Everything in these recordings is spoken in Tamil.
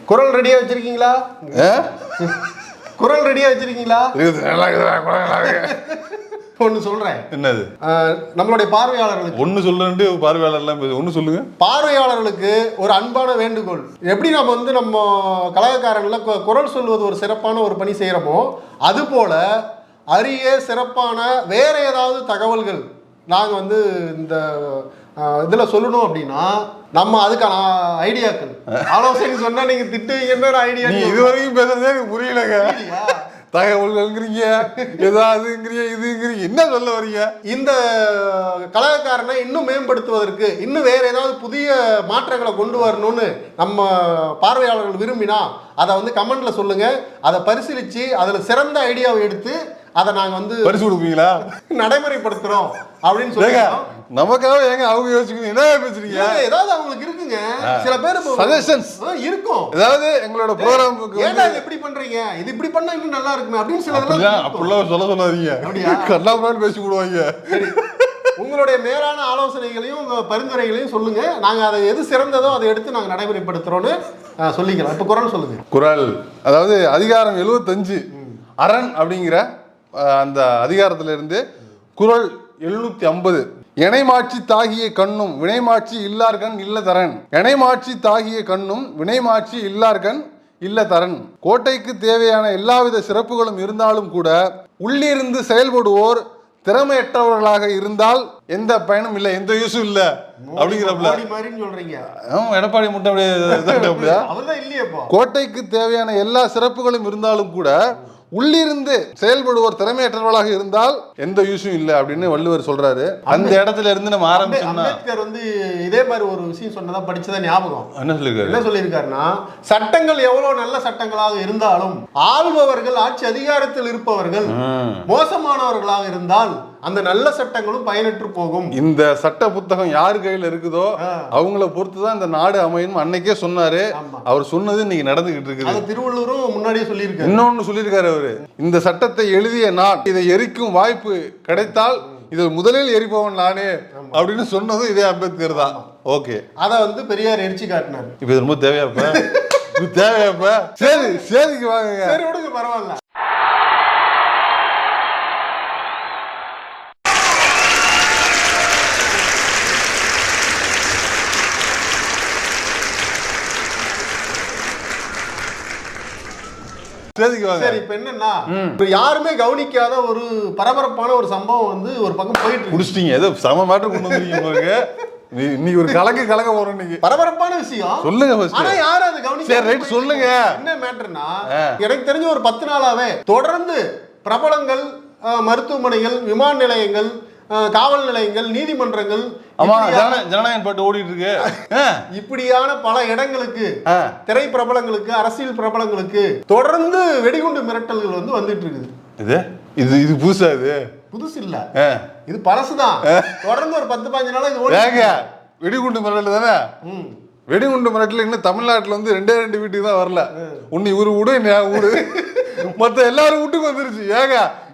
குரல் ரெடியா வச்சிருக்கீங்களா? குரல் ரெடியா வச்சிருக்கீங்களா? ஒன்னு சொல்றேன். என்னது? நம்மளுடைய பார்வையாளர்களுக்கு ஒன்னு சொல்றேன்ட்டு பார்வையாளர்லாம் ஒன்னு சொல்லுங்க. பார்வையாளர்களுக்கு ஒரு அன்பான வேண்டுகோள். எப்படி நம்ம நம்ம கழகக்காரங்கள குரல் சொல்வது ஒரு சிறப்பான ஒரு பணி செய்யறோமோ, அது போல அரிய சிறப்பான வேற ஏதாவது தகவல்கள் நாங்க இந்த இதுல சொல்லணும் அப்படின்னா நம்ம அதுக்கான ஐடியாக்கள் ஆலோசனை சொன்னா நீங்க திட்டுவீங்கன்னு ஐடியா. இது வரைக்கும் பேசுறதே எனக்கு புரியலங்க. தகவல்கள்ங்கிறீங்க, ஏதாவதுங்கிறீங்க, இதுங்கிறீங்க, என்ன சொல்ல வரீங்க? இந்த கழகக்காரனை இன்னும் மேம்படுத்துவதற்கு இன்னும் வேற ஏதாவது புதிய மாற்றங்களை கொண்டு வரணும்னு நம்ம பார்வையாளர்கள் விரும்பினா அதை கமெண்ட்ல சொல்லுங்க. அதை பரிசீலிச்சு அதுல சிறந்த ஐடியாவை எடுத்து அதை நாங்க பரிசு கொடுப்பீங்களா, நடைமுறைப்படுத்துறோம் அப்படின்னு சொல்லுங்க. நமக்காக ஏங்க அவங்க யோசிக்கணும்? என்ன பேசுறீங்க? ஏதாவது அவங்களுக்கு இருக்குங்க, சில பேர் சஜஷன்ஸ் இருக்கும். ஏதாவது எங்களோட ப்ரோகிராமுக்கு ஏன்டா இது இப்படி பண்றீங்க, இது இப்படி பண்ணா இன்னும் நல்லா இருக்குமே அப்படின்னு சிலதெல்லாம் அப்படிலாம் சொல்லாதீங்க. கண்ணாமூடான்னு பேசி விடுவாங்க. உங்களுடைய மேலான ஆலோசனைகளையும் பரிந்துரைகளையும் சொல்லுங்க. நாங்க அதை எது சிறந்ததோ அதை எடுத்து நாங்க நடைமுறைப்படுத்துறோம்னு சொல்லிக்கலாம். இப்ப குரல் சொல்லுங்க. குரல் அதாவது அதிகாரம் 75 அரண் அப்படிங்கிற அந்த அதிகாரத்துல இருந்து குரல் 750 இணைமாட்சி தாகிய கண்ணும் வினைமாட்சி இல்லார்கண் இல்ல தரன். இணைமாட்சி தாகிய கண்ணும் வினைமாட்சி இல்லார்கண் இல்ல தரன். கோட்டைக்கு தேவையான எல்லாவித சிறப்புகளும் இருந்தாலும் கூட உள்ளிருந்து செயல்படுவோர் திறமையற்றவர்களாக இருந்தால் எந்த பயனும் இல்லை, எந்த யூஸும் இல்ல அப்படிங்கிறப்ப எடப்பாடி முட்டை கோட்டைக்கு தேவையான எல்லா சிறப்புகளும் இருந்தாலும் கூட உள்ளிருந்து செயல்படுவோர் திறமையற்றவர்களாக இருந்தால் எந்த யூஸும் இல்லை அப்படின்னு வள்ளுவர் சொல்றாரு. அந்த இடத்துல இருந்து நம்ம ஆரம்பிச்சோம்னா அம்பேத்கர் இதே மாதிரி ஒரு விஷயம் சொன்னதா படிச்சதா ஞாபகம். என்ன சொல்லியிருக்காருன்னா, சட்டங்கள் எவ்வளவு நல்ல சட்டங்களாக இருந்தாலும் ஆள்பவர்கள் ஆட்சி அதிகாரத்தில் இருப்பவர்கள் மோசமானவர்களாக இருந்தால் அந்த நல்ல சட்டங்களும் பயனற்று போகும். இந்த சட்ட புத்தகம் யாரு கையில இருக்குதோ அவங்கள பொறுத்துதான் இந்த நாடு அமையும் அன்னைக்கே சொன்னாரு. அவர் சொன்னது இன்னைக்கு நடந்துகிட்டு இருக்குது. திருவள்ளுவரும் முன்னாடியே சொல்லியிருக்காரு. இன்னொன்னு சொல்லியிருக்காரு அவரு, இந்த சட்டத்தை எழுதிய நான் இதை எரிக்கும் வாய்ப்பு கிடைத்தால் இதை முதலில் எரிப்பவன் நானே அப்படின்னு சொன்னதும் இதே அம்பேத்கர் தான். ஓகே, அதை பெரியார் எரிச்சு காட்டினார். இப்ப இது ரொம்ப தேவையாப்ப தேவையாப்ப சரி சரிக்கு வாங்க. சரி விடுங்க, பரவாயில்ல. சரி, இப்ப என்னன்னா யாருமே கவனிக்காத ஒரு பரபரப்பான ஒரு சம்பவம் ஒரு பக்கம் போயிட்டு முடிச்சிட்டீங்க. ஏதோ சம மாற்றம் கொண்டு வந்தீங்க. இன்னைக்கு ஒரு கலங்க போறோம். இன்னைக்கு பரபரப்பான விஷயம் சொல்லுங்க. ஆனா யாரும் அதை கவனிக்க சொல்லுங்க. என்ன மேட்டர்னா, எனக்கு தெரிஞ்ச ஒரு 10 நாளாவே தொடர்ந்து பிரபலங்கள், மருத்துவமனைகள், விமான நிலையங்கள், காவல் நிலையங்கள், நீதிமன்றங்கள், ஜனநாயகம் பாட்டு ஓடிட்டு இருக்கு. இப்படியான பல இடங்களுக்கு, திரை பிரபலங்களுக்கு, அரசியல் பிரபலங்களுக்கு தொடர்ந்து வெடிகுண்டு மிரட்டல்கள் வந்துட்டு இருக்குது. இது இது புதுசா? இது புதுசு இல்ல, இது பழசுதான். தொடர்ந்து ஒரு 10-15 நாளா வெடிகுண்டு மிரட்டல் தானே. வெடிகுண்டு மிரட்டல் இன்னும் தமிழ்நாட்டுல 2 வீட்டுக்கு தான் வரல. உன்னை இவரு விடு, வீடு மத்த எல்லாரும் வீட்டுக்கு வந்துருச்சு.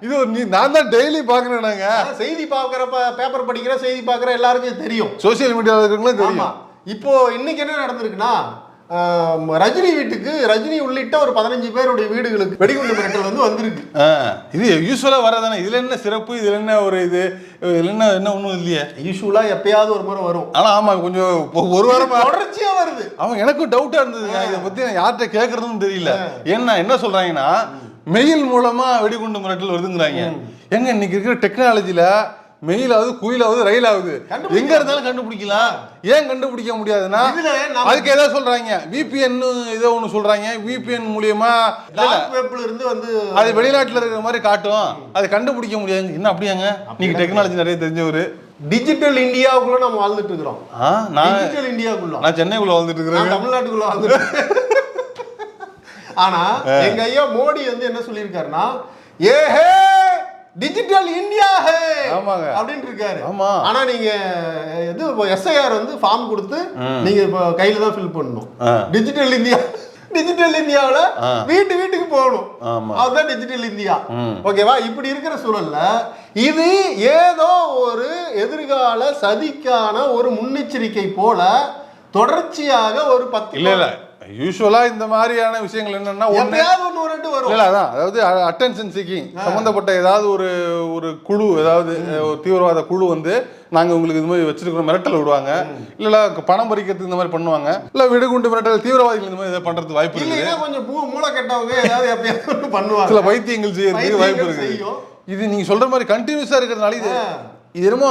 இது நான் தான் டெய்லி பாக்குறேன். நாங்க செய்தி பாக்குறப்ப, பேப்பர் படிக்கிற, செய்தி பாக்குற எல்லாருக்கும் தெரியும், சோசியல் மீடியாவில் இருக்கிறவங்களும் தெரியும். இப்போ இன்னைக்கு என்ன நடந்திருக்குன்னா, ரஜினி வீட்டுக்கு, ரஜினி உள்ளிட்ட ஒரு 15 பேருடைய வீடுகளுக்கு வெடிகுண்டு மிரட்டல் வந்திருக்கு. இது யூஸ்வலா வரதானே. இதுல என்ன சிறப்பு, இதுல என்ன ஒரு இதுல என்ன ஒண்ணும் இல்லையே. யூஸ்வலா எப்பயாவது ஒரு முறை வரும். ஆனா ஆமா, கொஞ்சம் ஒரு வாரம் தொடர்ச்சியா வருது. அவன் எனக்கும் டவுட்டா இருந்ததுங்க. இதை பத்தி யார்கிட்ட கேட்கறதுன்னு தெரியல. ஏன்னா என்ன சொல்றாங்கன்னா, மெயில் மூலமா வெடிகுண்டு மிரட்டல் வருதுங்கிறாங்க. எங்க இன்னைக்கு இருக்கிற டெக்னாலஜில மெயிலாவது, குயிலாவது, ரயிலாவது எங்க இருந்தாலும் கண்டுபிடிக்கலாம். ஏன் கண்டுபிடிக்க முடியாதுன்னா அதுக்கு ஏதாவது சொல்றாங்க, விபிஎன் ஏதோ ஒண்ணு சொல்றாங்க. விபிஎன் மூலியமா அது வெளிநாட்டுல இருக்கிற மாதிரி காட்டும், அதை கண்டுபிடிக்க முடியாது. என்ன அப்படியாங்க? நீங்க டெக்னாலஜி நிறைய தெரிஞ்சவரு. டிஜிட்டல் இந்தியாவுக்குள்ள நம்ம வாழ்ந்துட்டு இருக்கிறோம். டிஜிட்டல் இந்தியாவுக்குள்ள. நான் சென்னைக்குள்ள வாழ்ந்துட்டு இருக்கிறேன், தமிழ்நாட்டுக்குள்ள வாழ்ந்துட்டு. ஆனா எங்க ஐயா மோடி என்ன சொல்லியிருக்காருன்னா, ஏஹே டிஜிட்டல் இந்தியா ஹே அப்படின்னு இருக்காரு. ஆனா நீங்க எஸ்ஐஆர் ஃபார்ம் கொடுத்து நீங்க கையில தான் ஃபில் பண்ணணும். டிஜிட்டல் இந்தியாவுல வீட்டுக்கு போகணும். அதுதான் டிஜிட்டல் இந்தியா. ஓகேவா? இப்படி இருக்கிற சூழல்ல இது ஏதோ ஒரு எதிர்கால சதிக்கான ஒரு முன்னெச்சரிக்கை போல தொடர்ச்சியாக ஒரு 10 இல்ல யூசுவலா இந்த மாதிரியான விஷயங்கள் என்னன்னா அதான், அதாவது அட்டென்ஷன் சீக்கிங் சம்பந்தப்பட்ட ஏதாவது ஒரு குழு, ஏதாவது ஒரு தீவிரவாத குழு வந்து நாங்க உங்களுக்கு இது மாதிரி வச்சிருக்கிறோம் மிரட்டல் விடுவாங்க, இல்ல பணம் பறிக்கிறதுக்கு இந்த மாதிரி பண்ணுவாங்க, இல்ல வெடிகுண்டு மிரட்டல் தீவிரவாதிகள் இந்த மாதிரி பண்றதுக்கு வாய்ப்பு இருக்கு. கொஞ்சம் மூளை கெட்டவங்க ஏதாவது பண்ணுவாங்க, சில வைத்தியங்கள் செய்யறதுக்கு வாய்ப்பு இருக்கு. இது நீங்க சொல்ற மாதிரி கண்டினியூஸா இருக்கிறதுனால இது என்னமோ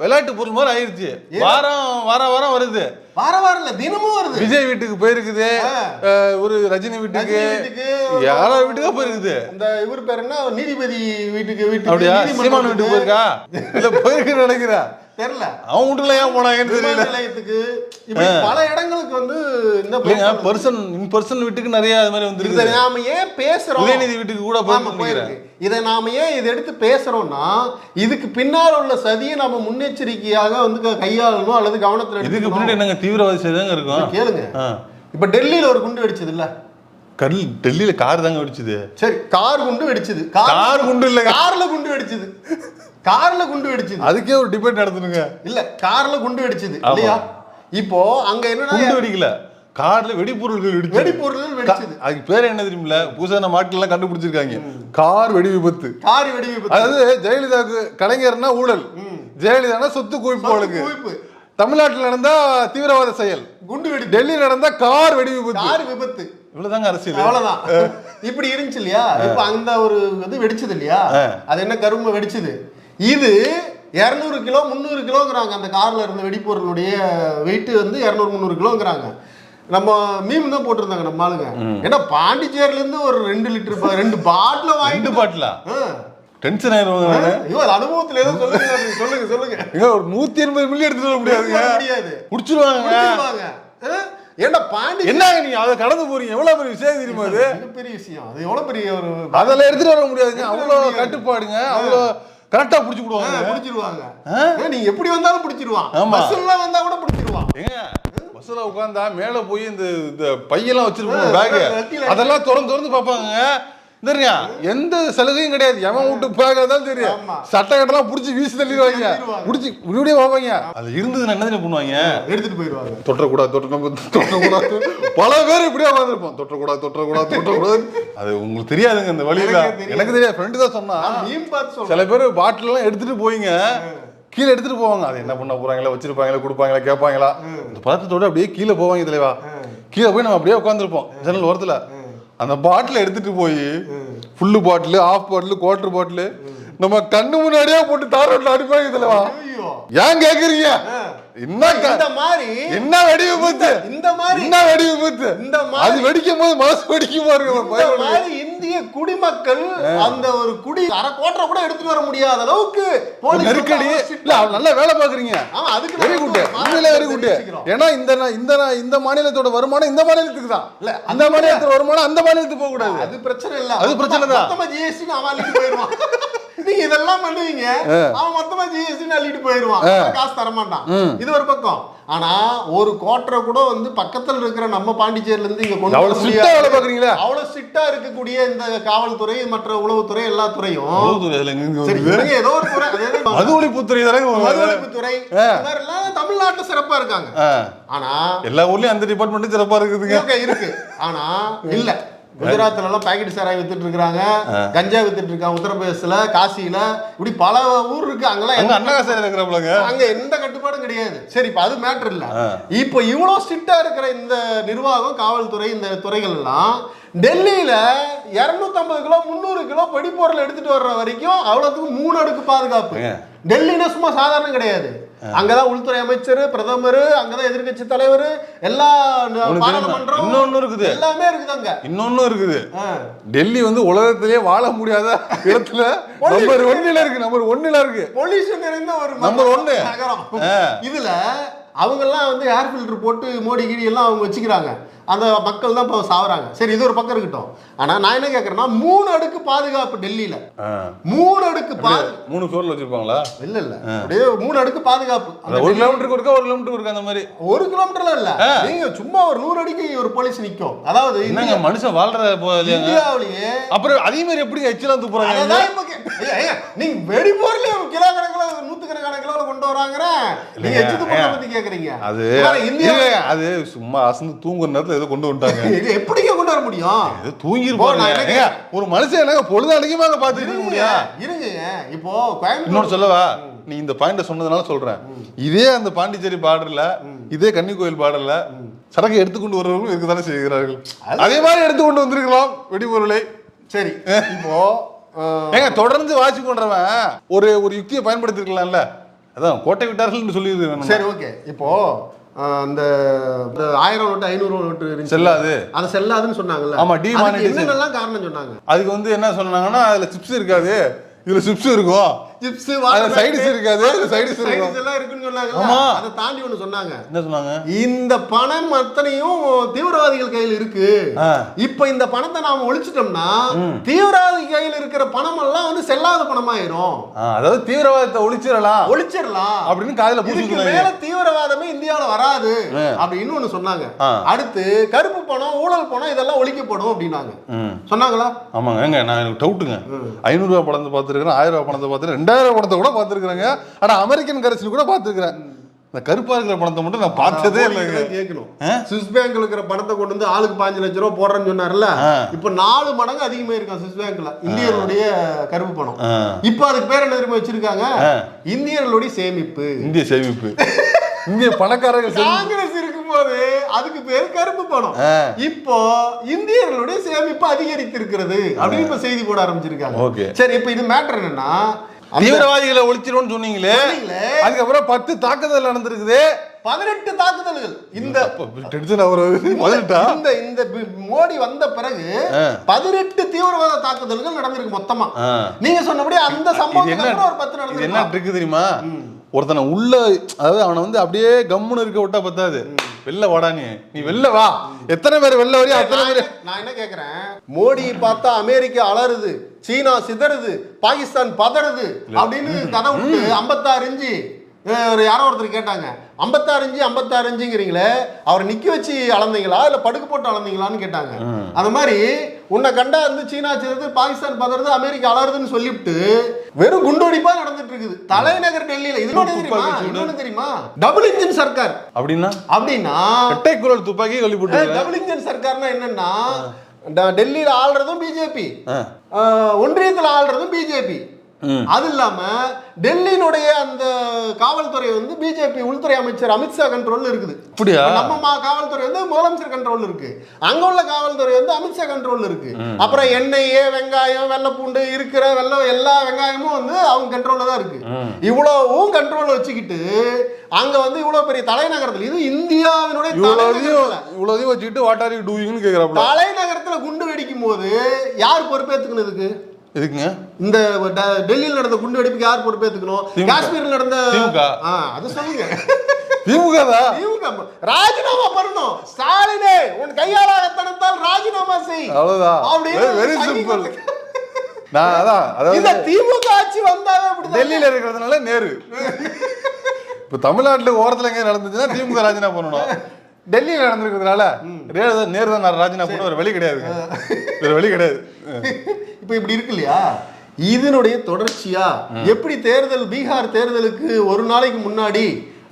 விளையாட்டு பொருள் மாதிரி ஆயிடுச்சு. வாரம் வருது, வாரம் இல்ல தினமும் வருது. விஜய் வீட்டுக்கு போயிருக்குது, ஒரு ரஜினி வீட்டுக்கு, யாரோ வீட்டுக்கா போயிருக்குது. இந்த இவர் பேர் என்ன, நீதிபதி வீட்டுக்கு அப்படியா, சீமான் வீட்டுக்கு போயிருக்கா இல்ல போயிருக்கு நினைக்கிறா தெரியல. அவன் வீட்டுல ஏன் போனாங்கன்னு தெரியல. நிலையத்துக்கு பல இடங்களுக்கு வந்து இந்த பர்சன் வீட்டுக்கு நிறைய அது மாதிரி வந்து நாம ஏன் பேசுறோம், உதயநிதி வீட்டுக்கு கூட போயிருக்கு. இதை நாம ஏன் இதை எடுத்து பேசுறோம்னா இதுக்கு பின்னால் உள்ள சதியை நம்ம முன்னெச்சரிக்கையாக வந்து கையாளணும் அல்லது கவனத்துல. இதுக்கு பின்னாடி என்னங்க தீவிரவாதி செய்தாங்க இருக்கும். கேளுங்க, இப்ப டெல்லியில ஒரு குண்டு வெடிச்சது இல்ல, டெல்லியில கார் தாங்க வெடிச்சது. சரி, கார் குண்டு வெடிச்சது, கார் குண்டு இல்ல, கார்ல குண்டு வெடிச்சது, கார்ல குண்டு வெடிச்சது. அதுக்கே ஒரு டிபேட் நடத்துனுங்க. இல்ல, கார்ல குண்டு வெடிச்சது இல்லையா? இப்போ அங்க என்ன குண்டு வெடிக்கல, கார்ல வெடிபொருள்கள் வெடிச்சது. அதுக்கு பேர் என்ன தெரியுமில்ல, புதுசா நம்ம நாட்டுல எல்லாம் கண்டுபிடிச்சிருக்காங்க, கார் வெடி விபத்து. கார் வெடி விபத்து. அதாவது ஜெயலலிதாவுக்கு கலைஞர்னா ஊழல், ஜெயலலிதானா சொத்து குவிப்பு வழக்கு. தமிழ்நாட்டில் நடந்தா தீவிரவாத செயல் குண்டு வெடி, டெல்லியில் நடந்தா கார் வெடி விபத்து. கார் விபத்து, இவ்வளவுதாங்க அரசியல். அவ்வளவுதான். இப்படி இருந்துச்சு இல்லையா? இப்ப அந்த ஒரு இது வெடிச்சது இல்லையா, அது என்ன கரும்பு வெடிச்சது. இது 200 கிலோ 300 கிலோங்கிறாங்க. அந்த கார்ல இருந்த வெடிப்பொருளுடைய வெயிட் வந்து 200-300 கிலோங்கிறாங்க. நம்ம மீம் தான் போட்டிருந்தாங்க நம்ம ஆளுங்க. ஏன்னா பாண்டிச்சேரியில இருந்து ஒரு 2 லிட்டர் 2 பாட்டில வாங்கிட்டு பாட்டிலா டென்ஷன் ஆயிருவாங்க. ஐயோ, அது அனுபவத்துல ஏதோ சொல்லுங்க. ஒரு 180 மில்லி எடுத்துட்டு வர முடியாது, குடிச்சிருவாங்க. ஏன்னா பாண்டி என்னங்க நீங்க அதை கடந்து போறீங்க, எவ்வளவு பெரிய விஷயம் தெரியுமா? அது பெரிய விஷயம், அது எவ்வளவு பெரிய ஒரு அதெல்லாம் எடுத்துட்டு வர முடியாதுங்க. அவ்வளவு கட்டுப்பாடுங்க, அவ்வளவு கரெக்டா பிடிச்சிடுவாங்க. நீங்க எப்படி வந்தாலும் பிடிச்சிருவான், பஸ்ல வந்தா கூட பிடிச்சிருவான். ஏங்க பஸ்ல உட்கார்ந்தா மேல போய் இந்த பையெல்லாம் வச்சிருப்போம், பேக் அதெல்லாம் திறந்து பாப்பாங்க. தெரியா, எந்த சலுகையும் கிடையாது. எவன் வீட்டு பேக் தான் தெரியும், சட்டை கட்டெல்லாம் புடிச்சு வீசி தள்ளிடுவாங்க, புடிச்சு இப்படியே பார்ப்பாங்க. அது இருந்ததுன்னா என்ன பண்ணுவாங்க, எடுத்துட்டு போயிடுவாங்க. தொட்டக்கூடாது பல பேர் இப்படியே உட்காந்துருப்போம், தொட்டக்கூடாது. அது உங்களுக்கு தெரியாதுங்க, இந்த வழியில எனக்கு தெரியாது, ஃப்ரெண்டு தான் சொன்னா. சில பேர் பாட்டில் எல்லாம் எடுத்துட்டு போயிங்க கீழே எடுத்துட்டு போவாங்க. அது என்ன பண்ண போறாங்களா, வச்சிருப்பாங்களா, கொடுப்பாங்களா, கேட்பாங்களா, இந்த பதட்டத்தோட அப்படியே கீழே போவாங்க. தலைவா கீழே போய் நம்ம அப்படியே உட்காந்துருப்போம் ஜன்னல் ஓரத்துல. அந்த பாட்டில் எடுத்துட்டு போய் full bottle, half bottle, quarter bottle நம்ம கண்ணு முன்னாடியே போட்டு தாரோட்ல அடிப்பாங்க. தலைவா ஏன் கேக்குறீங்க, என்ன வெடி விபத்து, அது வெடிக்கும் போது மனசு வெடிக்கும் பாருங்க. இந்திய குடிமக்கள் அந்த ஒரு குடி அரை கோட்டரை கூட எடுத்துட்டு வர முடியாத அளவுக்கு நெருக்கடி. நல்லா வேலை பாக்குறீங்க, வெரி குட். ஏன்னா இந்த மாநிலத்தோட வருமானம் இந்த மாநிலத்துக்கு தான், அந்த மாநிலத்தோட வருமானம் அந்த மாநிலத்துக்கு போக கூடாது. அது பிரச்சனை இல்ல, அது பிரச்சனை தான். மொத்தமா ஜிஎஸ்டி அவாலிட்டு போயிடுவான். நீங்க இதெல்லாம் பண்ணுவீங்க, அவன் மொத்தமா ஜிஎஸ்டி அள்ளிட்டு போயிடுவான், காசு தரமாட்டான். இது ஒரு பக்கம். ஆனா ஒரு கோட்டரை கூட வந்து பக்கத்துல இருக்கிற நம்ம பாண்டிச்சேரியில இருந்து இங்க கொண்டு அவ்வளவு ஸ்ட்ரிக்ட்டா இருக்கக்கூடிய இந்த காவல்துறை, மற்ற உளவுத்துறை, எல்லா துறையும் ஏதோ ஒரு துறை, மதுஒழிப்புத்துறை தமிழ்நாட்டுல சிறப்பா இருக்காங்க. ஆனா எல்லா ஊர்லயும் அந்த டிபார்ட்மெண்ட் சிறப்பா இருக்கு. ஆனா இல்ல, குஜராத்ல எல்லாம் பாக்கெட் சாராய் வித்துட்டு இருக்காங்க, கஞ்சா வித்துட்டு இருக்காங்க, உத்தரப்பிரதேசல, காசியில, இப்படி பல ஊர் இருக்கு. அங்கெல்லாம் அங்க எந்த கட்டுப்பாடும் கிடையாது. சரி, இப்ப அது மேட்டர் இல்ல. இப்ப இவ்வளவு ஸ்ட்ரிக்டா இருக்கிற இந்த நிர்வாகம், காவல்துறை, இந்த துறைகள் எல்லாம் டெல்லியில 250 கிலோ 300 கிலோ வெடிப்பொருள் எடுத்துட்டு வர்ற வரைக்கும் அவ்வளவுக்கு 3 அடுக்கு பாதுகாப்பு. டெல்லினா சும்மா சாதாரணம் கிடையாது. அங்கதான் உள்துறை அமைச்சர், பிரதமர், அங்கதான் எதிர்கட்சி தலைவர், எல்லா பாராளுமன்றம், இன்னொன்னு இருக்குது, எல்லாமே இருக்குது. அங்க இன்னொன்னு இருக்குது, டெல்லி வந்து உலகத்திலேயே வாழ முடியாத இடத்துல நம்பர் 1ல இருக்கு. பொல்யூஷன் நிறைந்த ஒரு நம்பர் 1 நகரம். இதுல அவங்க எல்லாம் வந்து ஏர் ஃபில்டர் போட்டு மோடி கீடி எல்லாம் அவங்க வச்சுக்கிறாங்க. அந்த மக்கள் தான் இப்போ சாவறாங்க. சரி, இது ஒரு பக்கம் இருக்கட்டும். ஆனா நான் என்ன கேட்கறேன்னா, 3 அடுக்கு பாதுகாப்பு டெல்லியில. 3 அடுக்கு 3 ஃப்ளோர்ல வச்சிருப்பாங்களா? இல்ல அப்படியே 3 அடுக்கு பாதுகாப்பு. 1 கிலோமீட்டருக்கு ஒருக்கா 1 கிலோமீட்டருக்கு ஒருக்கா அந்த மாதிரி. 1 கிலோமீட்டர்ல இல்ல, நீங்க சும்மா ஒரு 100 அடிக்கு ஒரு போலீஸ் நிக்கும். அதாவது என்னங்க மனுஷன் வாழ்ற இந்தியாவிலேயே. அப்புறம் அதே மாதிரி எப்படி எச்சலாம் தூக்குறாங்க? நீங்க வெடி பொருள் கிலோ கணக்குல 100 கிலோ கொண்டு வராங்க, நீங்க எச்சு தூக்குறத பத்தி கேக்குறீங்க. அது அது சும்மா அசந்து தூங்குற நேரத்துல ஏதோ கொண்டு வந்துட்டாங்க. எப்படிங்க கொண்டு வர முடியும்? ஏதோ தூங்கி இருப்பாங்க. ஒரு மனுஷன் எனக்கு பொழுது அடிக்குமாங்க பார்த்துட்டு இருக்க முடியும். இருங்க இப்போ இன்னொன்னு சொல்லவா, நீ இந்த பாயிண்ட சொன்னதுனால சொல்றேன். இதே அந்த பாண்டிச்சேரி பார்டர்ல, இதே கன்னிக்கோயில் பார்டர்ல சரக்கு எடுத்துக்கொண்டு வருவவர்கள் இருக்குதானே செய்கிறார்கள். அதே மாதிரி எடுத்துக்கொண்டு வந்திருக்கலாம் வெடிபொருளை. சரி, இப்போ ஏங்க தொடர்ந்து வாட்சி பண்றவன் ஒரு யுக்தியை பயன்படுத்தி இருக்கலாம்ல. அதான் கோட்டை விட்டார்கள் சொல்லியிருக்கேன். சரி, ஓகே. இப்போ அந்த 1000 நோட்டு 500 நோட்டு செல்லாது, அது செல்லாதுன்னு சொன்னாங்கல்ல. ஆமா, டிமானிட்டைசேஷன் என்னெல்லாம் காரணம் சொன்னாங்க? அதுக்கு வந்து என்ன சொன்னாங்கன்னா, அதுல சிப்ஸ் இருக்காது, இதுல சிப்ஸ் இருக்கும், சிப்ஸ் சைடிஸ் இருக்காது, சைடிஸ் எல்லாம் இருக்குன்னு சொன்னாங்க. அதை தாண்டி ஒண்ணு சொன்னாங்க. என்ன சொன்னாங்க? இந்த பணம் அத்தனையும் தீவிரவாதிகள் கையில் இருக்கு. இப்ப இந்த பணத்தை நாம ஒழிச்சிட்டோம்னா தீவிரவாதி கையில் இருக்கிற பணம் எல்லாம் வந்து செல்லாத பணமாயிரும். அதாவது தீவிரவாதத்தை ஒழிச்சிடலாம் அப்படின்னு காதுல பூசிக்கிறாங்க. மேல தீவிரவாதமே இந்தியாவில வராது அப்படின்னு ஒண்ணு சொன்னாங்க. அடுத்து கருப்பு பணம், ஊழல் பணம் இதெல்லாம் ஒழிக்கப்படும் அப்படின்னாங்க. சொன்னாங்களா? ஆமாங்க. ஏங்க நான் எனக்கு டவுட்டுங்க. 500 ரூபாய் பணத்தை பார்த்துருக்கேன், 1000 ரூபாய் பணத்தை பார்த்துருக்கேன், 2000 பணத்தை கூட பார்த்துருக்குறாங்க. ஆனா அமெரிக்கன் கரன்சி கூட பார்த்துருக்கிறேன். இந்த கருப்பா இருக்கிற பணத்தை மட்டும் நான் பார்த்ததே இல்லைங்க. கேட்கணும். சுவிஸ் பேங்க்ல இருக்கிற பணத்தை கொண்டு வந்து ஆளுக்கு 5 லட்சம் ரூபாய் போடுறேன்னு சொன்னார்ல, இப்ப 4 மடங்கு அதிகமா இருக்கான் சுவிஸ் பேங்க்ல இந்தியர்களுடைய கருப்பு பணம். இப்ப அதுக்கு பேர் என்ன தெரியுமா வச்சிருக்காங்க? இந்தியர்களுடைய சேமிப்பு. இந்திய சேமிப்பு. இந்திய பணக்காரர்கள். காங்கிரஸ் இருக்கும்போது அதுக்கு பேரு கருப்பு பணம். இப்போ இந்தியர்களுடைய சேமிப்பு அதிகரித்திருக்கிறது அப்படின்னு இப்ப செய்தி போட ஆரம்பிச்சிருக்காங்க. சரி, இப்ப இது மேட்டர் என்னன்னா, தீவிரவாதிகளை ஒழிச்சிரும்னு சொன்னீங்களே, அதுக்கப்புறம் 10 தாக்குதல் நடந்திருக்குது. 18 தாக்குதல்கள். இந்த மோடி வந்த பிறகு 18 தீவிரவாத தாக்குதல்கள் நடந்திருக்கு மொத்தமா. நீங்க சொன்னபடி அந்த சம்பவம் ஒரு 10 நடந்திருக்கு. என்ன இருக்கு தெரியுமா? ஒருத்தனை உள்ள, அதாவது அவனை வந்து அப்படியே கம்முன்னு இருக்க விட்டா பத்தாது, வெளில வாடா, நீ வெளில வா. எத்தனை பேர் வெளில வரையா அத்தனை பேர். நான் என்ன கேக்குறேன், மோடி பார்த்தா அமெரிக்கா அலறுது, சீனா சிதறுது, பாகிஸ்தான் பதறுது அப்படின்னு கதை விட்டு 56 இன்ச்சு யாரோ ஒருத்தர் கேட்டாங்க. 56 இன்ச்சு 56 இன்ச்சுங்கிறீங்களே, அவரை நிக்க வச்சு அளந்தீங்களா இல்ல படுக்க போட்டு அளந்தீங்களான்னு கேட்டாங்க. அந்த மாதிரி உன்னை கண்டா வந்து சீனா சிதறுது, பாகிஸ்தான் பதறுது, அமெரிக்கா அலறுதுன்னு சொல்லிவிட்டு வெறும் குண்டோடிப்பா நடந்துட்டு இருக்குது தலைநகர் டெல்லியில. இன்னொன்னு தெரியுமா? Double engine Sarkar. அப்படின்னா இரட்டை குரல் துப்பாக்கி கழிப்புட்டு. டபுள் இன்ஜின் சர்க்கார்னா என்னன்னா, டெல்லியில ஆள்றதும் பிஜேபி, ஒன்றியத்தில் ஆள்றதும் பிஜேபி. அது இல்லாம டெல்லியினுடைய அந்த காவல்துறை வந்து பிஜேபி உள்துறை அமைச்சர் அமித்ஷா கண்ட்ரோல்ல இருக்குது. நம்ம காவல்துறை வந்து முதலமைச்சர் கண்ட்ரோல்ல இருக்கு. அங்க உள்ள காவல்துறை வந்து அமித்ஷா கண்ட்ரோல்ல இருக்கு. அப்புறம் எண்ணெய், வெங்காயம், வெள்ளைப்பூண்டு இருக்கிற எல்லா வெங்காயமும் வந்து அவங்க கண்ட்ரோல்ல தான் இருக்கு. இவ்வளவும் கண்ட்ரோல் வச்சுக்கிட்டு அங்க வந்து இவ்வளவு பெரிய தலைநகரத்தில், இது இந்தியாவினுடைய இவ்வளவு வச்சுக்கிட்டு வாட் ஆர் யூ டூயிங்னு கேக்குறாங்க. தலைநகரத்துல குண்டு வெடிக்கும் போது யார் பொறுப்பேற்றுக்கணும்? எதுக்குங்க இந்த டெல்லியில் நடந்த குண்டு வெடிப்புக்கு யார் பொறுப்பேற்றுக்கணும்? காஷ்மீரில் நடந்த அது சொல்லுங்க. திமுக ராஜினாமா பண்ணணும். ஸ்டாலினே, உன் கையாளாகத்தனத்தால் ராஜினாமா செய். அவ்வளவுதான். Very simple. நான் அதான் திமுக ஆட்சி வந்தாவே அப்படி. டெல்லியில இருக்கிறதுனால நேரு. இப்ப தமிழ்நாட்டுல ஓரத்துல எங்க நடந்துச்சுன்னா திமுக ராஜினாமா பண்ணணும். டெல்லியில நடந்திருக்கிறதுனால நேரு தான் ராஜினாமா பண்ண. வேற வழி கிடையாது, வேற வழி கிடையாது. இப்ப இப்படி இருக்கு இல்லையா? இதனுடைய தொடர்ச்சியா எப்படி தேர்தல், பீகார் தேர்தலுக்கு ஒரு நாளைக்கு முன்னாடி,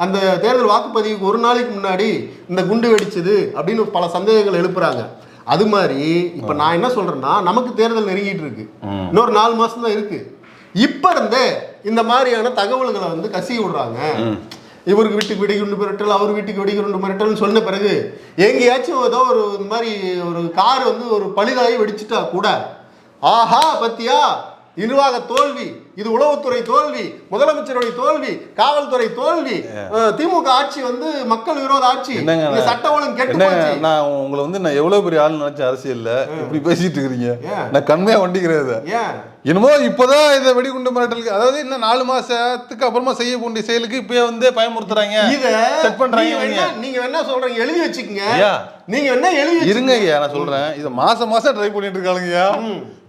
அந்த தேர்தல் வாக்குப்பதிவுக்கு ஒரு நாளைக்கு முன்னாடி இந்த குண்டு வெடிச்சது அப்படின்னு பல சந்தேகங்கள் எழுப்புறாங்க. அது மாதிரி இப்ப நான் என்ன சொல்றேன்னா, நமக்கு தேர்தல் நெருங்கிட்டு இருக்கு, இன்னொரு 4 மாசம் தான் இருக்கு. இப்ப இருந்தே இந்த மாதிரியான தகவல்களை வந்து கசி விடுறாங்க. இவருக்கு வீட்டுக்கு வெடிகுண்டு மிரட்டல், அவர் வீட்டுக்கு வெடிகுண்டு மிரட்டல்னு சொன்ன பிறகு எங்கேயாச்சும் ஏதோ ஒரு மாதிரி ஒரு கார் வந்து ஒரு பழுதாகி வெடிச்சுட்டா கூட, ஆஹா பத்தியா நிர்வாக தோல்வி, இது உளவுத்துறை தோல்வி, முதலமைச்சருடைய தோல்வி, காவல்துறை தோல்வி, திமுக ஆட்சி வந்து மக்கள் விரோத ஆட்சி, சட்ட ஒழுங்கு கெட்டு போச்சு. நான் உங்களை வந்து நான் எவ்வளவு பெரிய ஆள் நினைச்ச அரசியல்ல இப்படி பேசிட்டு இருக்கிறீங்க. நான் கண்மையா வண்டிக்கிறது என்னமோ இப்பதான் இதை வெடிகுண்டு மிரட்டலுக்கு, அதாவது இன்னும் 4 மாசத்துக்கு அப்புறமா செய்ய வேண்டிய செயலுக்கு இப்ப வந்து பயமுறுத்துறாங்க, இதை செட் பண்றாங்க. நீங்க என்ன சொல்றீங்க? எழுதி வச்சுக்கங்க. நீங்க என்ன எழுதி இருங்க ஐயா, நான் சொல்றேன். இதை மாசம் ட்ரை பண்ணிட்டு இருக்காங்க.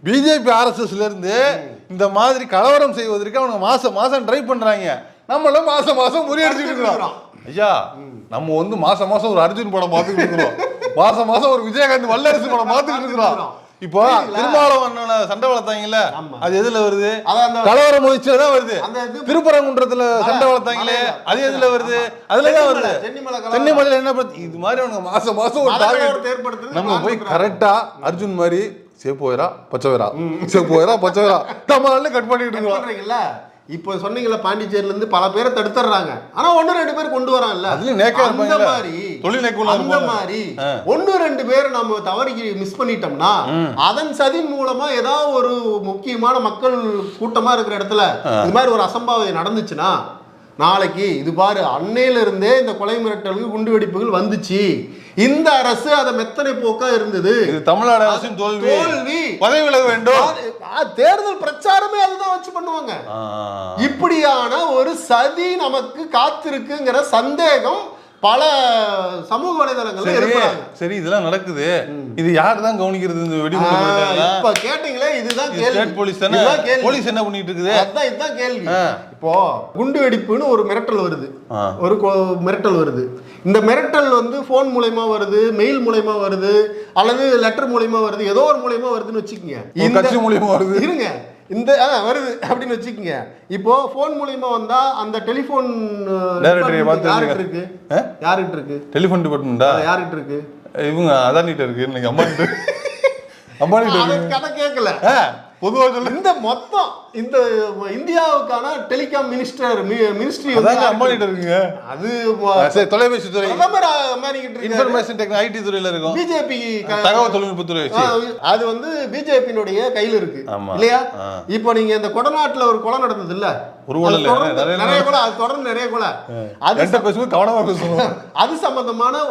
பிஜேபி ஆர்எஸ்எஸ்ல இருந்து இந்த மாதிரி கலவரம் செய்வதற்கு அவங்க மாசம் ட்ரை பண்றாங்க. நம்மளும் மாசம் முறியடிச்சுட்டு இருக்கிறோம் ஐயா. நம்ம வந்து மாசம் ஒரு அர்ஜுன் படம் பார்த்துக்கிட்டு இருக்கிறோம், மாசம் ஒரு விஜயகாந்த் வல்லரசு படம் பார்த்துக்கிட்டு இருக்கிறோம். இப்போ திருமாவளவன் சண்டை வளர்த்தாங்கல்ல, அது எதுல வருது? கலவர முயற்சியில தான் வருது. திருப்பரங்குன்றத்துல சண்டை வளர்த்தாங்களே, அது எதுல வருது? அதுலதான் வருது. சென்னிமலையில என்ன இது மாதிரி அவனுக்கு மாசம் மாசம் ஒரு டார்கெட். நம்ம போய் கரெக்டா அர்ஜுன் மாதிரி சேப்போயரா பச்சைவரா சேப்போயரா பச்சைவரா நம்ம கட் பண்ணிட்டு இருக்கோம். இப்போ சொன்னீங்கல்ல, பாண்டிச்சேரியில இருந்து பல பேரை தடுத்துறாங்க, ஆனா 1-2 பேர் கொண்டு வராங்கல்ல, அந்த மாதிரி அந்த மாதிரி 1-2 பேர் நம்ம தவறி மிஸ் பண்ணிட்டோம்னா அதன் சதி மூலமா ஏதாவது ஒரு முக்கியமான மக்கள் கூட்டமா இருக்கிற இடத்துல இது மாதிரி ஒரு அசம்பாவிதம் நடந்துச்சுன்னா நாளைக்கு இது பாரு அன்னையில இருந்தே இந்த கொலை மிரட்டல்கள் குண்டு வெடிப்புகள் வந்துச்சு, இந்த அரசு அதை மெத்தனை போக்கா இருந்தது, தமிழ்நாடு அரசின் தோல்வி, பதவி விலக வேண்டும், தேர்தல் பிரச்சாரமே அதுதான் வச்சு பண்ணுவாங்க. இப்படியான ஒரு சதி நமக்கு காத்திருக்குங்கிற சந்தேகம் பல சமூக வலைதளங்கள்ல இருப்பாங்க. சரி, இதெல்லாம் நடக்குது, இது யார் தான் கவனிக்கிறது? இந்த வெடிகுண்டு இப்ப கேட்டீங்களே, இதுதான் கேள்வி. போலீஸ் தானே, போலீஸ் என்ன பண்ணிட்டு இருக்குது? அதான் இதுதான் கேள்வி. இப்போ குண்டு வெடிப்புன்னு ஒரு மிரட்டல் வருது, ஒரு மிரட்டல் வருது. இந்த மிரட்டல் வந்து போன் மூலமா வருது, மெயில் மூலமா வருது, அல்லது லெட்டர் மூலமா வருது, ஏதோ ஒரு மூலமா வருதுன்னு வச்சுக்கோங்க. இந்த கட்சி மூலமா வருது, இருங்க இந்த வருது அப்படின்னு வச்சுக்கோங்க. இப்போ போன் மூலமா வந்தா அந்த டெலிபோன் யார்கிட்ட இருக்கு? யார்கிட்ட இருக்கு? டெலிபோன் டிபார்ட்மெண்டா யார்கிட்ட இருக்கு? இவங்க அதானிட்ட இருக்கு. இன்னைக்கு அம்மா கதை கேட்கல, பொதுவா சொல்ல இந்த மொத்தம் இந்த இந்தியாவுக்கான டெலிகாம் மினிஸ்ட்ரி அம்மானிட்ட இருக்குங்க. அது தொலைபேசி துறை, இன்ஃபர்மேஷன் டெக்னாலஜி, ஐடி துறையில இருக்கும். பிஜேபி தகவல் தொழில்நுட்பத்துறை, அது வந்து பிஜேபியினுடைய கையில இருக்கு இல்லையா? இப்போ நீங்க இந்த கொடநாட்டுல ஒரு கொலை நடந்தது இல்ல, ஒரு கொலை நிறைய கொலை, அது தொடர்ந்து நிறைய கொலை, அது பேசும்போது கவனமா பேசணும். அது சம்பந்தமான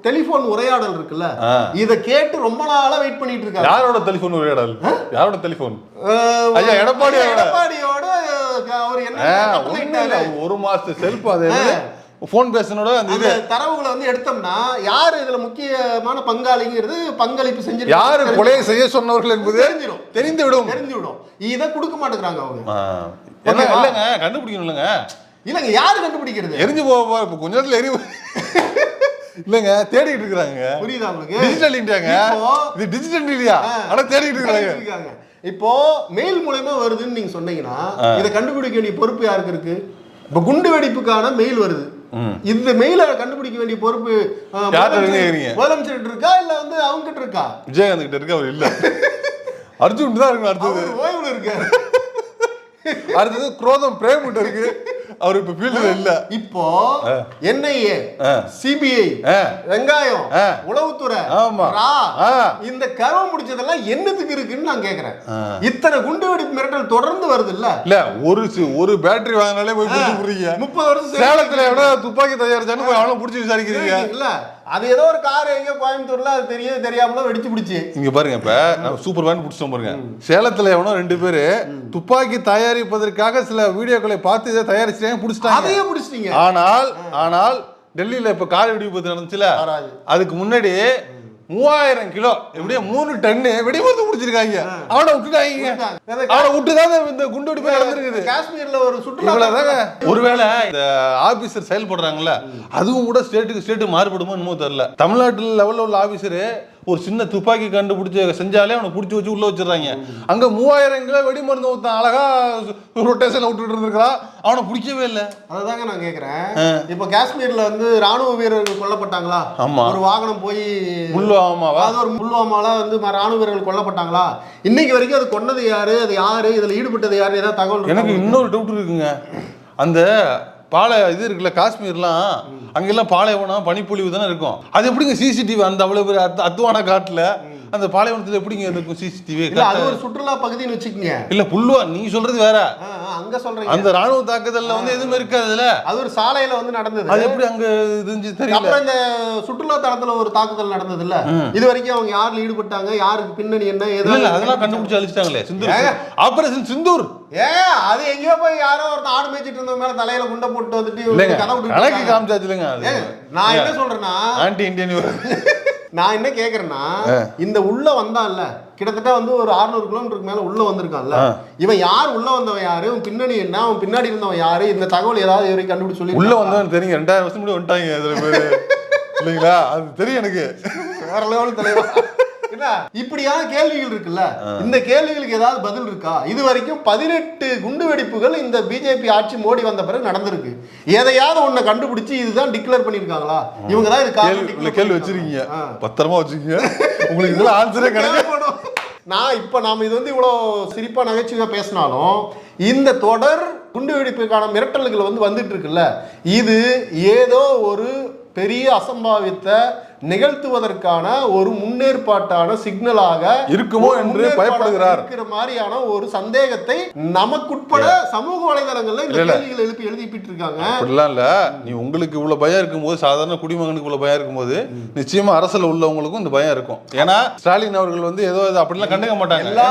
டெலிபோன் உரையாடல் இருக்குல்ல, இத கேட்டு ரொம்ப நாளா வெயிட் பண்ணிட்டு இருக்காங்க. யாரோட டெலிபோன் உரையாடல்? யாரோட டெலிபோன்? ஐயா எடப்பாடியோட. அவர் என்ன ஒரு மாசத்து செல்ஃப் அது போன் பேசனோட அந்த தரவுகளை வந்து எடுத்தோம்னா யாரு இதுல முக்கியமான பங்காளிங்கிறது, பங்களிப்பு செஞ்சு யாரு கொலை செய்ய சொன்னவர்கள் என்பது தெரிந்துவிடும். இதை கொடுக்க மாட்டேங்கிறாங்க அவங்க. இல்லங்க கண்டுபிடிக்கணும் இல்லங்க. இல்லங்க யாரு கண்டுபிடிக்கிறது? எரிஞ்சு போக கொஞ்ச நேரத்துல எரி இல்லங்க தேடிட்டு இருக்காங்க. புரியுதா உங்களுக்கு? டிஜிட்டல் இந்தியாங்க, இது டிஜிட்டல் இந்தியா, ஆனா தேடிட்டு இருக்காங்க. இப்போ மெயில் மூலமா வருதுன்னு நீங்க சொன்னீங்கன்னா இதை கண்டுபிடிக்க வேண்டிய பொறுப்பு யாருக்கு இருக்கு? இப்ப குண்டு வெடிப்புக்கான மெயில் வருது, இந்த மெயில கண்டுபிடிக்க வேண்டிய பொறுப்பு முதலமைச்சர் இருக்கா இல்ல வந்து அவங்க கிட்ட இருக்கா? விஜயகாந்த் கிட்ட இருக்கு. அவர் இல்ல, அர்ஜுன் தான் இருக்கு. அடுத்தது ஓய்வுல இருக்காரு. அடுத்தது குரோதம் பிரேம் கிட்ட இருக்கு, அவர் இப்ப ஃபீல்ட்ல இல்ல. இப்போ NIA, CBI, வெங்காயம், உளவுத்துறை, இந்த கரவ முடிச்சதெல்லாம் என்னத்துக்கு இருக்குன்னு நான் கேக்குறேன். இத்தனை குண்டு வெடிப்பு மிரட்டல் தொடர்ந்து வருது இல்ல? ஒரு பேட்டரி வாங்கினாலே போய் புடிச்சு புடிங்க. 30 வருஷம் சேலத்துல எவ்வளவு துப்பாக்கி தயாரிச்சான்னு போய் அவனும் புடிச்சு விசாரிக்கிறீங்க இல்ல? அது ஏதோ ஒரு கார் எங்க கோயம்புத்தூர்ல அது தெரியாமல வெடிச்சு பிடிச்சு. இங்க பாருங்க, இப்ப நான் சூப்பர் வேன் பிடிச்சோம் பாருங்க. சேலத்துல எவனோ 2 பேரு துப்பாக்கி தயாரிப்பதற்காக சில வீடியோக்களை பார்த்து இதை தயாரிச்சுட்டாங்க, பிடிச்சிட்டாங்க. அதையே பிடிச்சிட்டீங்க. ஆனால் டெல்லியில இப்ப கார் வெடிவிபத்து நடந்துச்சுல, அதுக்கு முன்னாடி 3000 கிலோ எப்படியே 3 டன்னு வெடிமருந்து முடிச்சிருக்காங்க. அவனை விட்டுட்டாங்க. அவனை விட்டுதான் இந்த குண்டு வெடிப்பு நடந்திருக்குது. காஷ்மீர்ல ஒரு சுற்றுலா. ஒருவேளை இந்த ஆபீசர் செயல்படுறாங்கல்ல, அதுவும் கூட ஸ்டேட்டுக்கு ஸ்டேட் மாறுபடுமோ என்னமோ தெரியல. தமிழ்நாட்டில் லெவலில் உள்ள ஆபீசரு ஒரு சின்ன துப்பாக்கி கண்டுபிடிச்சு செஞ்சாலே அவனை பிடிச்சி வச்சு உள்ள வச்சிடறாங்க. அங்க 3000 கிலோ வெடிமருந்து ஒருத்தன் அழகா ரொட்டேஷன்ல விட்டுட்டு இருந்திருக்கான், அவனை பிடிக்கவே இல்லை. அதாங்க நான் கேக்குறேன். இப்ப காஷ்மீர்ல வந்து ராணுவ வீரர்கள் கொல்லப்பட்டாங்களா? ஒரு வாகனம் போய் புல்வாமாவா, அது ஒரு புல்வாமால வந்து ராணுவ வீரர்கள் கொல்லப்பட்டாங்களா? இன்னைக்கு வரைக்கும் அது கொன்னது யாரு, அது யாரு, இதுல ஈடுபட்டது யாரு, ஏதாவது தகவல்? எனக்கு இன்னொரு டவுட் இருக்குங்க. அந்த இது இருக்குல்ல காஷ்மீர்லாம், அங்கெல்லாம் பாலைவனம் பனிப்பொழிவு தானே இருக்கும். அது எப்படிங்க சிசிடிவி அந்த அவ்வளவு பெரிய அத்துவான காட்டுல அந்த பாலைவனத்துல எப்படிங்க இருக்கும் சிசிடிவி? அது ஒரு சுற்றுலா பகுதின்னு வச்சுக்கோங்க. இல்ல புல்வா நீங்க சொல்றது வேற, அங்க சொல்றீங்க. அந்த ராணுவ தாக்குதல்ல வந்து எதுவுமே இருக்காதுல்ல, அது ஒரு சாலையில வந்து நடந்தது. அது எப்படி அங்க இருந்துச்சு தெரியல. அப்புறம் இந்த சுற்றுலா தளத்துல ஒரு தாக்குதல் நடந்தது இல்ல, இது வரைக்கும் அவங்க யாருல ஈடுபட்டாங்க, யாருக்கு பின்னணி என்ன ஏதாவது அதெல்லாம் கண்டுபிடிச்சு அழிச்சிட்டாங்களே. சிந்தூர் ஆபரேஷன் சிந்தூர், அது எங்கேயோ போய் யாரோ ஒரு ஆடு மேய்ச்சிட்டு இருந்த மேல தலையில குண்டை போட்டு வந்துட்டு கணக்கு காமிச்சாச்சு இல்லைங்க. நான் என்ன சொல்றேன்னா ஆன்டி இந்தியன். நான் என்ன கேக்குறேன்னா, இந்த உள்ள வந்தான்ல கிட்டத்தட்ட வந்து ஒரு 600 கிலோமீட்டருக்கு மேல உள்ள வந்திருக்கான்ல, இவன் யார், உள்ள வந்தவன் யாரு, அவன் பின்னணி என்ன, அவன் பின்னாடி இருந்தவன் யாரு, இந்த தகவல் ஏதாவது வரைக்கும் கண்டுபிடிச்சு சொல்லி. உள்ள வந்தவன் தெரியுங்க, 2000 வருஷம் முன்னாடி வந்துட்டாங்க இல்லைங்களா, அது தெரியும் எனக்கு. வேற லெவல் தலைவா. இருக்குன்னா இப்படியான கேள்விகள் இருக்குல்ல, இந்த கேள்விகளுக்கு ஏதாவது பதில் இருக்கா? இது வரைக்கும் 18 குண்டு வெடிப்புகள் இந்த பிஜேபி ஆட்சி மோடி வந்த பிறகு நடந்திருக்கு. எதையாவது ஒண்ணு கண்டுபிடிச்சு இதுதான் டிக்ளேர் பண்ணிருக்காங்களா? இவங்க தான் இது கேள்வி வச்சிருக்கீங்க, பத்திரமா வச்சுக்கீங்க. உங்களுக்கு இதுல ஆன்சரே கிடையாது. நான் இப்ப நாம இது வந்து இவ்வளவு சிரிப்பா நகைச்சுவையா பேசினாலும் இந்த தொடர் குண்டு வெடிப்புக்கான மிரட்டல்கள் வந்துட்டு இருக்குல்ல, இது ஏதோ ஒரு பெரிய அசம்பாவித்த நிகழ்த்துவதற்கான ஒரு முன்னேற்பாட்டான சிக்னலாக இருக்குமோ என்று பயப்படுகிறார் இருக்கிற மாதிரியான ஒரு சந்தேகத்தை நமக்குட்பட சமூக வலைதளங்கள்ல இந்த கேள்விகள் எழுதிட்டு இருக்காங்க. அப்படிலாம் இல்ல, நீ உங்களுக்கு இவ்வளவு பயம் இருக்கும்போது, சாதாரண குடிமகனுக்கு இவ்வளவு பயம் இருக்கும்போது நிச்சயமா அரசுல உள்ளவங்களுக்கும் இந்த பயம் இருக்கும். ஏன்னா ஸ்டாலின் அவர்கள் வந்து ஏதோ அப்படிலாம் கண்டுக்க மாட்டாங்க.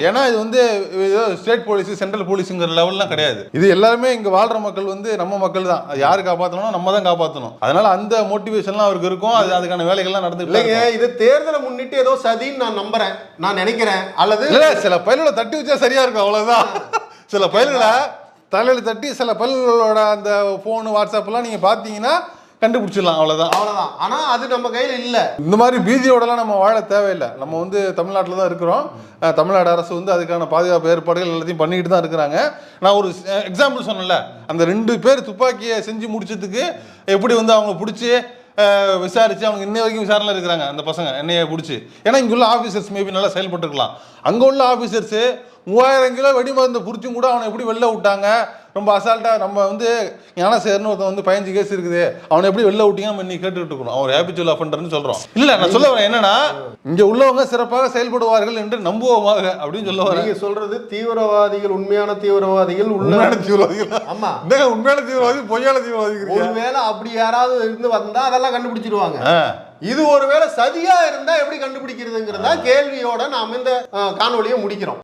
ஏன்னா இது வந்து ஏதோ ஸ்டேட் போலீஸ் சென்ட்ரல் போலீஸ்ங்கிற லெவல்லாம் கிடையாது. இது எல்லாருமே இங்க வாழ்ற மக்கள் வந்து நம்ம மக்கள் தான். யாரு காப்பாற்றணும்? நம்ம தான் காப்பாற்றணும். அதனால அந்த மோட்டிவேஷன்லாம் அவருக்கு இருக்கும். அதுக்கான வேலைகள்லாம் நடந்துட்டு இல்லைங்க. இது தேர்தலை முன்னிட்டு ஏதோ சதின்னு நான் நம்புறேன், நான் நினைக்கிறேன். அல்லது இல்ல, சில பயில்களை தட்டி வச்சா சரியா இருக்கும், அவ்வளவுதான். சில பயில்களை தலையில தட்டி சில பயில்களோட அந்த போன் வாட்ஸ்அப் எல்லாம் நீங்க பாத்தீங்கன்னா கண்டுபிடிச்சிடலாம், அவ்வளவுதான். ஆனா அது நம்ம கையில இல்ல. இந்த மாதிரி பீதியோடலாம் நம்ம வாழ தேவையில்லை. நம்ம வந்து தமிழ்நாட்டில் தான் இருக்கிறோம். தமிழ்நாடு அரசு வந்து அதுக்கான பாதுகாப்பு ஏற்பாடுகள் எல்லாத்தையும் பண்ணிக்கிட்டு தான் இருக்கிறாங்க. நான் ஒரு எக்ஸாம்பிள் சொன்னேன்ல, அந்த 2 பேர் துப்பாக்கியை செஞ்சு முடிச்சதுக்கு எப்படி வந்து அவங்க பிடிச்சி விசாரிச்சு அவங்க இன்ன வரைக்கும் விசாரணை இருக்கிறாங்க அந்த பசங்க என்னைய பிடிச்சி. ஏன்னா இங்க உள்ள ஆஃபீஸர்ஸ் மேபி நல்லா செயல்பட்டுருக்கலாம். அங்க உள்ள ஆஃபீஸர்ஸ் 3000 கிலோ வெடிமருந்து பிடிச்சும் கூட அவனை எப்படி வெளில விட்டாங்க? ரொம்ப அசால்ட்டா நம்ம வந்து ஞானசேகர்னு ஒருத்தன் வந்து 15 கேஸ் இருக்குது, அவனை எப்படி வெளில விட்டீங்க நம்ம இன்னைக்கு கேட்டுட்டு இருக்கணும். அவன் ஹேபிச்சுவல் அஃபண்டர்னு சொல்றோம். இல்ல, நான் சொல்ல வரேன் என்னன்னா, இங்க உள்ளவங்க சிறப்பாக செயல்படுவார்கள் என்று நம்புவோமாக அப்படின்னு சொல்ல வரேன். நீங்க சொல்றது தீவிரவாதிகள், உண்மையான தீவிரவாதிகள், உண்மையான தீவிரவாதிகள். ஆமா, உண்மையான தீவிரவாதி, பொய்யான தீவிரவாதி. ஒருவேளை அப்படி யாராவது இருந்து வந்தா அதெல்லாம் கண்டுபிடிச்சிருவாங்க. இது ஒருவேளை சதியா இருந்தா எப்படி கண்டுபிடிக்கிறதுங்கிறதா கேள்வியோட நாம இந்த காணொலியை முடிக்கிறோம்.